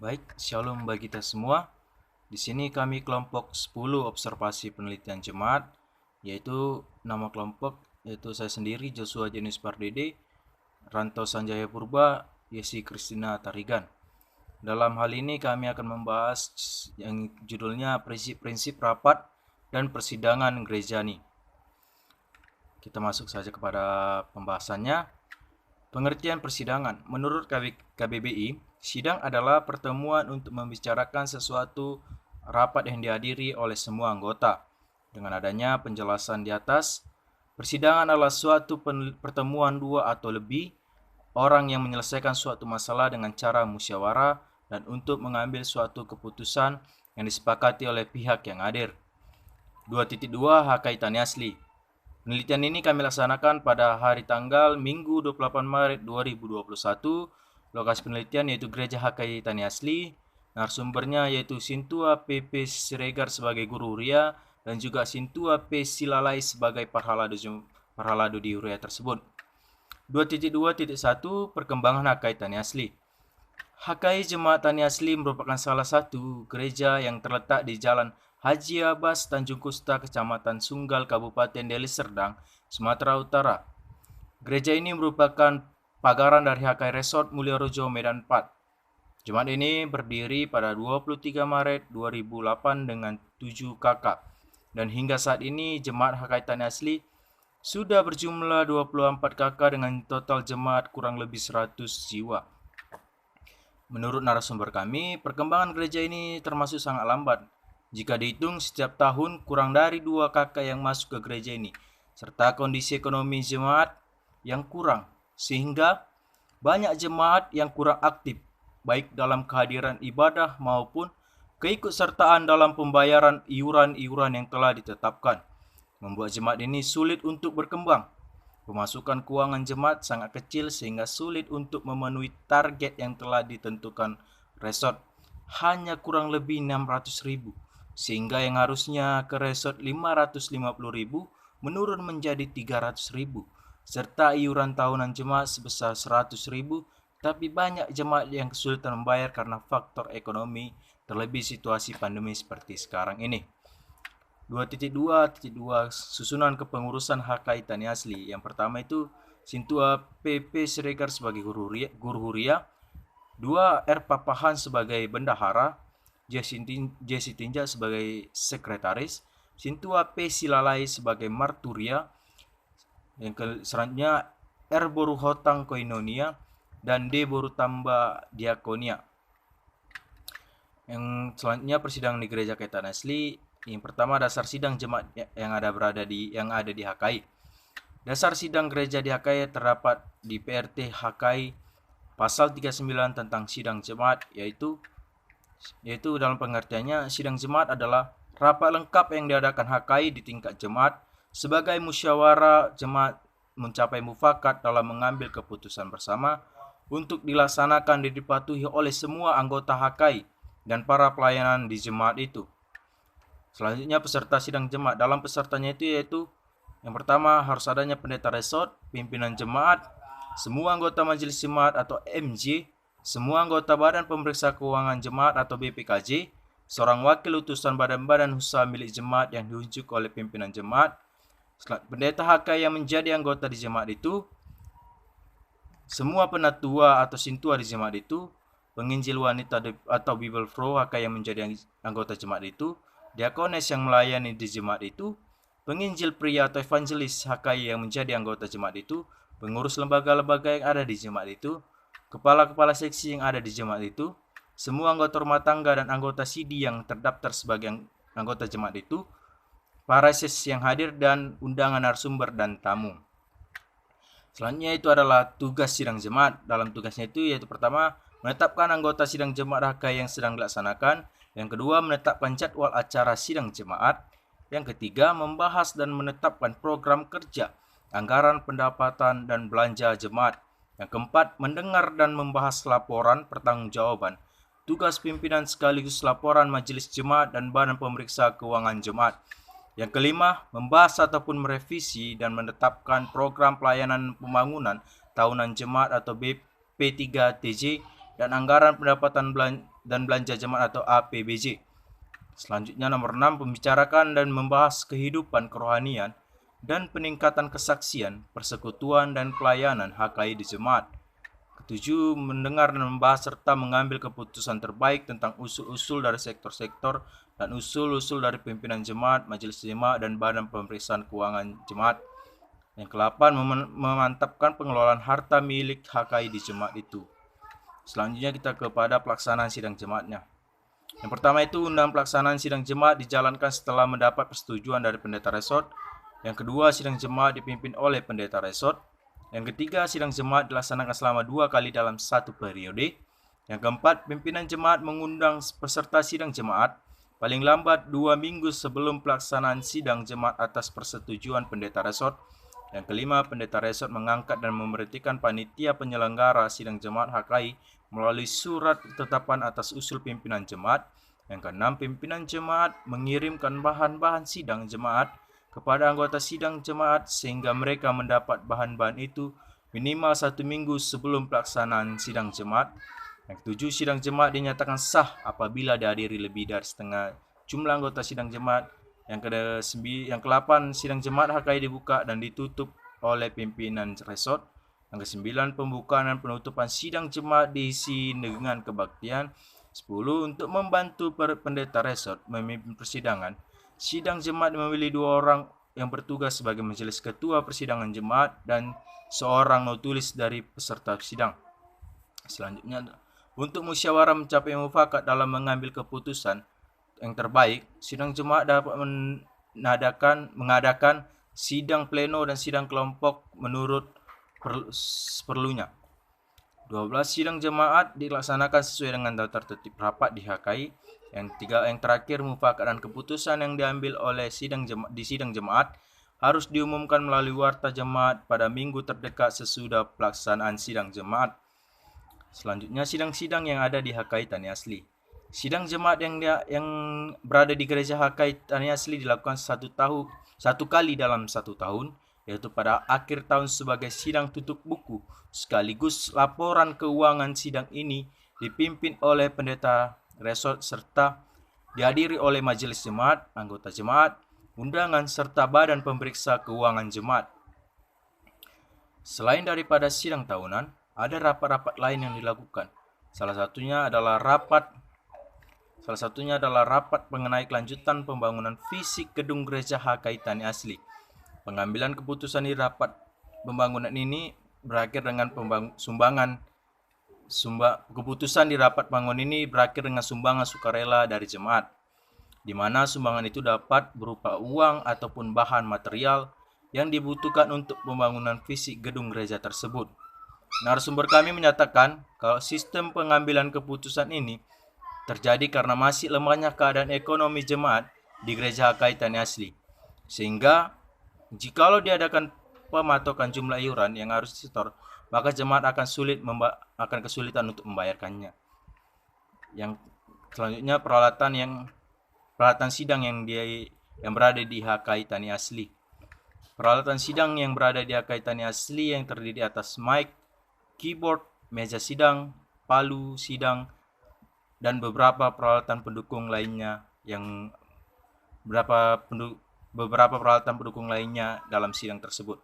Baik, shalom bagi kita semua. Di sini kami kelompok 10 observasi penelitian jemaat, yaitu nama kelompok yaitu saya sendiri Joshua Jenus Pardede, Ranto Sanjaya Purba, Yesi Kristina Tarigan. Dalam hal ini kami akan membahas yang judulnya prinsip-prinsip rapat dan persidangan gerejani. Kita masuk saja kepada pembahasannya. Pengertian persidangan. Menurut KBBI, sidang adalah pertemuan untuk membicarakan sesuatu rapat yang dihadiri oleh semua anggota. Dengan adanya penjelasan di atas, persidangan adalah suatu pertemuan dua atau lebih orang yang menyelesaikan suatu masalah dengan cara musyawarah dan untuk mengambil suatu keputusan yang disepakati oleh pihak yang hadir. 2.2 Hak kaitannya asli. Penelitian ini kami laksanakan pada hari tanggal Minggu 28 Maret 2021. Lokasi penelitian yaitu Gereja HKI Tani Asli. Narasumbernya yaitu Sintua PP Siregar sebagai guru Huria dan juga Sintua P Silalai sebagai parhalado di Huria tersebut. 2.2.1 Perkembangan HKI Tani Asli. HKI Jemaat Tani Asli merupakan salah satu gereja yang terletak di Jalan Haji Abbas, Tanjung Kusta, Kecamatan Sunggal, Kabupaten Deli Serdang, Sumatera Utara. Gereja ini merupakan pagaran dari HKI Resort Mulyorejo, Medan 4. Jemaat ini berdiri pada 23 Maret 2008 dengan 7 kakak. Dan hingga saat ini Jemaat HKI Tani Asli sudah berjumlah 24 kakak dengan total jemaat kurang lebih 100 jiwa. Menurut narasumber kami, perkembangan gereja ini termasuk sangat lambat. Jika dihitung setiap tahun kurang dari 2 kakak yang masuk ke gereja ini, serta kondisi ekonomi jemaat yang kurang, sehingga banyak jemaat yang kurang aktif, baik dalam kehadiran ibadah maupun keikutsertaan dalam pembayaran iuran-iuran yang telah ditetapkan, membuat jemaat ini sulit untuk berkembang. Pemasukan keuangan jemaat sangat kecil sehingga sulit untuk memenuhi target yang telah ditentukan resort, hanya kurang lebih 600.000. Sehingga yang harusnya ke resort 550.000 menurun menjadi 300.000, serta iuran tahunan jemaat sebesar 100.000, tapi banyak jemaat yang kesulitan membayar karena faktor ekonomi, terlebih situasi pandemi seperti sekarang ini. 2.2.2 Susunan kepengurusan HKI Tani Asli. Yang pertama itu Sintua PP Siregar sebagai guru Huria, 2 R Papahan sebagai bendahara, Jesse Tinja sebagai sekretaris, Sintua P Silalai sebagai marturia, yang selanjutnya R Boru Hotang Koinonia dan D Boru Tamba Diakonia. Yang selanjutnya persidangan di Gereja Kaitan Asli. Yang pertama dasar sidang jemaat yang ada di HKI. Dasar sidang gereja di HKI terdapat di PRT HKI pasal 39 tentang sidang jemaat, yaitu dalam pengertiannya sidang jemaat adalah rapat lengkap yang diadakan HKI di tingkat jemaat sebagai musyawarah jemaat mencapai mufakat dalam mengambil keputusan bersama untuk dilaksanakan dan dipatuhi oleh semua anggota HKI dan para pelayanan di jemaat itu. Selanjutnya peserta sidang jemaat. Dalam pesertanya itu yaitu yang pertama harus adanya pendeta resort, pimpinan jemaat, semua anggota majelis jemaat atau MJ, semua anggota Badan Pemeriksa Keuangan Jemaat atau BPKJ, seorang wakil utusan badan-badan usaha milik jemaat yang diunjuk oleh pimpinan jemaat, pendeta HK yang menjadi anggota di jemaat itu, semua penatua atau sintua di jemaat itu, penginjil wanita atau Bible Pro HK yang menjadi anggota jemaat itu, diakones yang melayani di jemaat itu, penginjil pria atau evangelis HKI yang menjadi anggota jemaat itu, pengurus lembaga-lembaga yang ada di jemaat itu, kepala-kepala seksi yang ada di jemaat itu, semua anggota rumah tangga dan anggota CD yang terdaftar sebagai anggota jemaat itu, para sesi yang hadir dan undangan narasumber dan tamu. Selanjutnya itu adalah tugas sidang jemaat. Dalam tugasnya itu yaitu pertama, menetapkan anggota sidang jemaat HKI yang sedang dilaksanakan. Yang kedua, menetapkan jadwal acara sidang jemaat. Yang ketiga, membahas dan menetapkan program kerja, anggaran pendapatan dan belanja jemaat. Yang keempat, mendengar dan membahas laporan pertanggungjawaban, tugas pimpinan sekaligus laporan majelis jemaat dan badan pemeriksa keuangan jemaat. Yang kelima, membahas ataupun merevisi dan menetapkan program pelayanan pembangunan tahunan jemaat atau BP3TJ dan anggaran pendapatan dan Belanja Jemaat atau APBJ. Selanjutnya nomor 6, membicarakan dan membahas kehidupan kerohanian dan peningkatan kesaksian, persekutuan dan pelayanan HKI di jemaat. Ketujuh, mendengar dan membahas serta mengambil keputusan terbaik tentang usul-usul dari sektor-sektor dan usul-usul dari pimpinan jemaat, majelis jemaat, dan badan pemeriksaan keuangan jemaat. Yang ke-8, memantapkan pengelolaan harta milik HKI di jemaat itu. Selanjutnya kita kepada pelaksanaan sidang jemaatnya. Yang pertama itu, undang pelaksanaan sidang jemaat dijalankan setelah mendapat persetujuan dari pendeta resort. Yang kedua, sidang jemaat dipimpin oleh pendeta resort. Yang ketiga, sidang jemaat dilaksanakan selama 2 kali dalam 1 periode. Yang keempat, pimpinan jemaat mengundang peserta sidang jemaat paling lambat 2 minggu sebelum pelaksanaan sidang jemaat atas persetujuan pendeta resort. Yang kelima, pendeta resort mengangkat dan memberhentikan panitia penyelenggara sidang jemaat HKI melalui surat ketetapan atas usul pimpinan jemaat. Yang keenam, pimpinan jemaat mengirimkan bahan-bahan sidang jemaat kepada anggota sidang jemaat sehingga mereka mendapat bahan-bahan itu minimal 1 minggu sebelum pelaksanaan sidang jemaat. Yang ketujuh, sidang jemaat dinyatakan sah apabila dihadiri lebih dari setengah jumlah anggota sidang jemaat. Yang ke-8, sidang jemaat HKI dibuka dan ditutup oleh pimpinan resort. Yang ke-9, pembukaan dan penutupan sidang jemaat diisi dengan kebaktian. 10, untuk membantu pendeta resort memimpin persidangan, sidang jemaat memilih 2 orang yang bertugas sebagai majelis ketua persidangan jemaat dan seorang notulis dari peserta sidang. Selanjutnya, untuk musyawarah mencapai mufakat dalam mengambil keputusan yang terbaik, sidang jemaat dapat mengadakan sidang pleno dan sidang kelompok menurut perlunya. 12, sidang jemaat dilaksanakan sesuai dengan daftar tertib rapat di HKI. Yang terakhir, mufakat dan keputusan yang diambil oleh sidang jemaat harus diumumkan melalui warta jemaat pada minggu terdekat sesudah pelaksanaan sidang jemaat. Selanjutnya, sidang-sidang yang ada di HKI Tani Asli. Sidang jemaat yang berada di gereja HKI Tani Asli dilakukan 1 kali dalam 1 tahun, yaitu pada akhir tahun sebagai sidang tutup buku, sekaligus laporan keuangan. Sidang ini dipimpin oleh pendeta resort serta dihadiri oleh majelis jemaat, anggota jemaat, undangan, serta badan pemeriksa keuangan jemaat. Selain daripada sidang tahunan, ada rapat-rapat lain yang dilakukan. Salah satunya adalah rapat mengenai kelanjutan pembangunan fisik gedung gereja HKI Tani Asli. Pengambilan keputusan di rapat pembangunan ini berakhir dengan keputusan di rapat bangun ini berakhir dengan sumbangan sukarela dari jemaat, di mana sumbangan itu dapat berupa uang ataupun bahan material yang dibutuhkan untuk pembangunan fisik gedung gereja tersebut. Narasumber kami menyatakan kalau sistem pengambilan keputusan ini terjadi karena masih lemahnya keadaan ekonomi jemaat di gereja HKI Tani Asli, sehingga jikalau diadakan pematokan jumlah iuran yang harus disetor, maka jemaat akan kesulitan untuk membayarkannya. Yang selanjutnya, peralatan sidang yang berada di HKI Tani Asli. Peralatan sidang yang berada di HKI Tani Asli yang terdiri atas mic, keyboard, meja sidang, palu sidang, dan beberapa peralatan pendukung lainnya dalam sidang tersebut.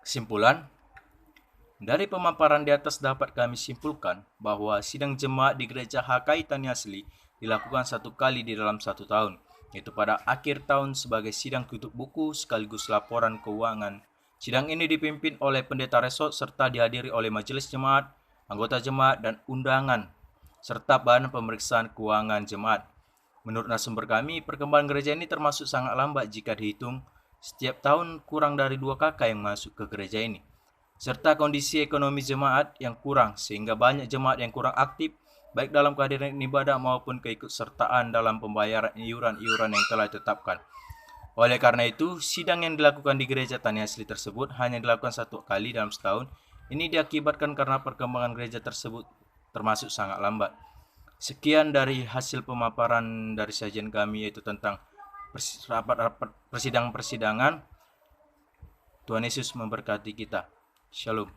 Kesimpulan, dari pemaparan di atas dapat kami simpulkan bahwa sidang jemaat di gereja HKI Tani Asli dilakukan 1 kali di dalam 1 tahun, yaitu pada akhir tahun sebagai sidang tutup buku sekaligus laporan keuangan. Sidang ini dipimpin oleh pendeta resort serta dihadiri oleh majelis jemaat, anggota jemaat, dan undangan, serta badan pemeriksaan keuangan jemaat. Menurut narasumber kami, perkembangan gereja ini termasuk sangat lambat jika dihitung setiap tahun kurang dari 2 kakak yang masuk ke gereja ini, serta kondisi ekonomi jemaat yang kurang sehingga banyak jemaat yang kurang aktif baik dalam kehadiran ibadah maupun keikutsertaan dalam pembayaran iuran-iuran yang telah ditetapkan. Oleh karena itu, sidang yang dilakukan di gereja Tani Asli tersebut hanya dilakukan 1 kali dalam setahun. Ini diakibatkan karena perkembangan gereja tersebut termasuk sangat lambat. Sekian dari hasil pemaparan dari sajian kami, yaitu tentang rapat-rapat persidangan. Tuhan Yesus memberkati kita. Shalom.